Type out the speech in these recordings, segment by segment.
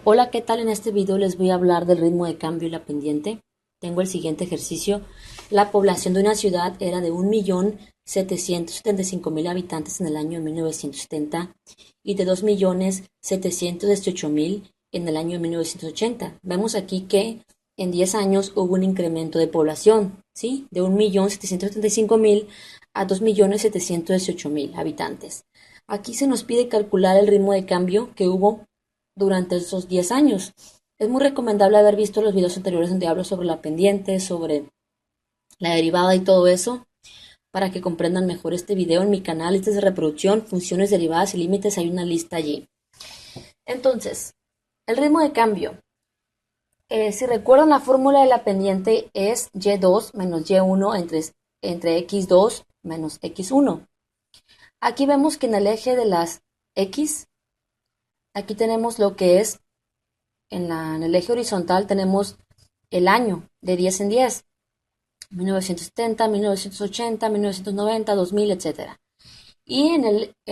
Hola, ¿qué tal? En este video les voy a hablar del ritmo de cambio y la pendiente. Tengo el siguiente ejercicio. La población de una ciudad era de 1.775.000 habitantes en el año 1970 y de 2.718.000 en el año 1980. Vemos aquí que en 10 años hubo un incremento de población, ¿sí? De 1.775.000 a 2.718.000 habitantes. Aquí se nos pide calcular el ritmo de cambio que hubo durante esos 10 años. Es muy recomendable haber visto los videos anteriores donde hablo sobre la pendiente, sobre la derivada y todo eso, para que comprendan mejor este video. En mi canal, listas de reproducción, funciones, derivadas y límites, hay una lista allí. Entonces, el ritmo de cambio. Si recuerdan, la fórmula de la pendiente es y2 menos y1 entre x2 menos x1. Aquí vemos que en el eje de las x, aquí tenemos lo que es en el eje horizontal tenemos el año de 10 en 10, 1970, 1980, 1990, 2000, etc. Y en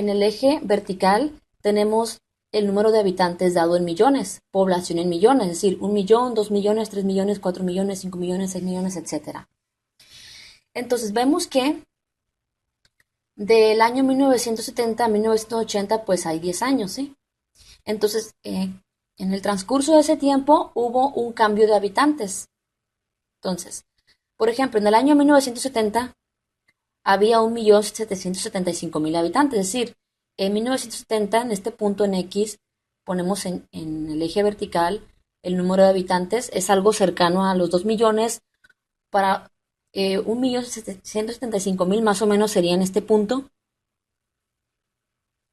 el eje vertical tenemos el número de habitantes dado en millones, población en millones, es decir, 1.000.000, 2.000.000, 3.000.000, 4.000.000, 5.000.000, 6.000.000, etc. Entonces vemos que del año 1970 a 1980 pues hay 10 años, ¿sí? Entonces, en el transcurso de ese tiempo hubo un cambio de habitantes. Entonces, por ejemplo, en el año 1970 había 1.775.000 habitantes, es decir, en 1970, en este punto en X, ponemos en el eje vertical el número de habitantes, es algo cercano a los 2 millones, para 1.775.000 más o menos sería en este punto.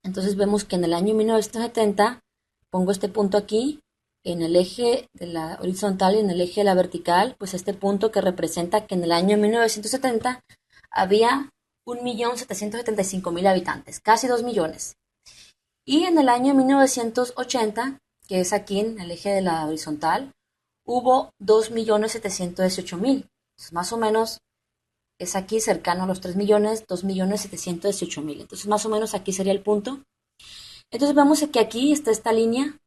Entonces vemos que en el año 1970, pongo este punto aquí, en el eje de la horizontal y en el eje de la vertical, pues este punto que representa que en el año 1970 había 1.775.000 habitantes, casi 2 millones. Y en el año 1980, que es aquí en el eje de la horizontal, hubo 2.718.000. Entonces, más o menos es aquí cercano a los 3 millones, 2.718.000. Entonces, más o menos aquí sería el punto. Entonces, vemos que aquí está esta línea.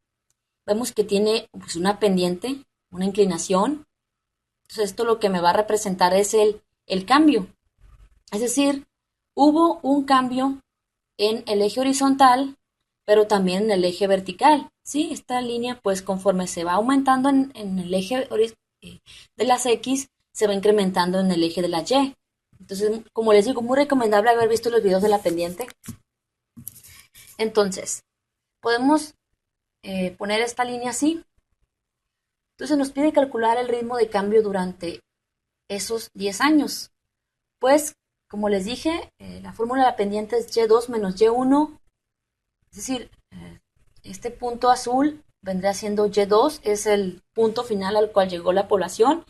Vemos que tiene pues, una pendiente, una inclinación. Entonces, esto lo que me va a representar es el cambio. Es decir, hubo un cambio en el eje horizontal, pero también en el eje vertical. ¿Sí? Esta línea, pues conforme se va aumentando en el eje de las X, se va incrementando en el eje de la Y. Entonces, como les digo, muy recomendable haber visto los videos de la pendiente. Entonces, podemos poner esta línea así. Entonces nos pide calcular el ritmo de cambio durante esos 10 años. Pues, como les dije, la fórmula de la pendiente es y2 menos y1, es decir, este punto azul vendría siendo y2, es el punto final al cual llegó la población,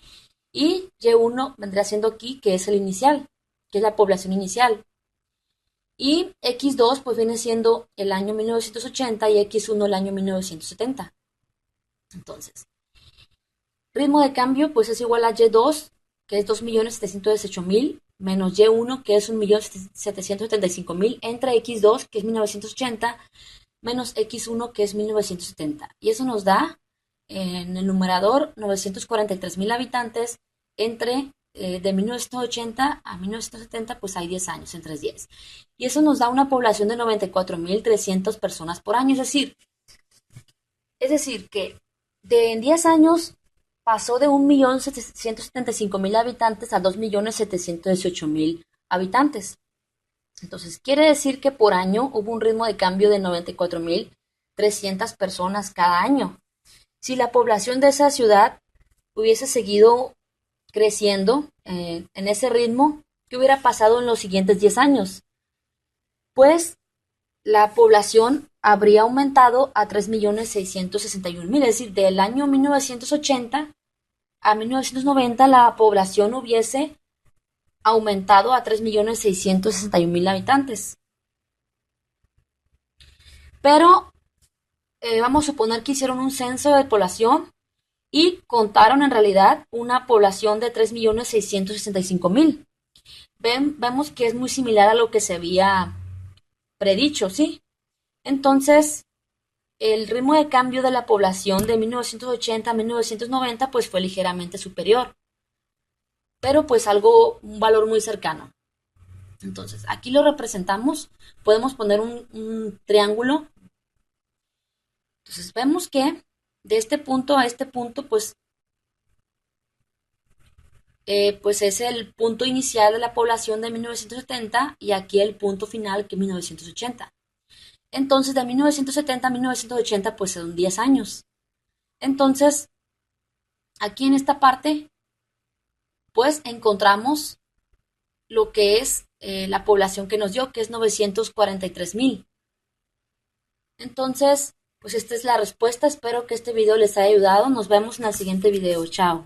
y y1 vendría siendo aquí, que es el inicial, que es la población inicial. Y x2 pues viene siendo el año 1980 y x1 el año 1970. Entonces, ritmo de cambio pues es igual a y2, que es 2.718.000, menos y1, que es 1.775.000, entre x2, que es 1980, menos x1, que es 1970. Y eso nos da en el numerador 943.000 habitantes entre de 1980 a 1970, pues hay 10 años, entre 10. Y eso nos da una población de 94.300 personas por año. Es decir que en 10 años pasó de 1.775.000 habitantes a 2.718.000 habitantes. Entonces, quiere decir que por año hubo un ritmo de cambio de 94.300 personas cada año. Si la población de esa ciudad hubiese seguido creciendo en ese ritmo, ¿qué hubiera pasado en los siguientes 10 años? Pues la población habría aumentado a 3.661.000, es decir, del año 1980 a 1990 la población hubiese aumentado a 3.661.000 habitantes. Pero vamos a suponer que hicieron un censo de población y contaron en realidad una población de 3.665.000. Vemos que es muy similar a lo que se había predicho, ¿sí? Entonces, el ritmo de cambio de la población de 1980 a 1990 pues fue ligeramente superior, pero pues un valor muy cercano. Entonces, aquí lo representamos, podemos poner un triángulo. Entonces, vemos que de este punto a este punto, pues es el punto inicial de la población de 1970 y aquí el punto final que es 1980. Entonces, de 1970 a 1980, pues son 10 años. Entonces, aquí en esta parte, pues encontramos lo que es la población que nos dio, que es 943,000. Entonces, pues esta es la respuesta. Espero que este video les haya ayudado. Nos vemos en el siguiente video. Chao.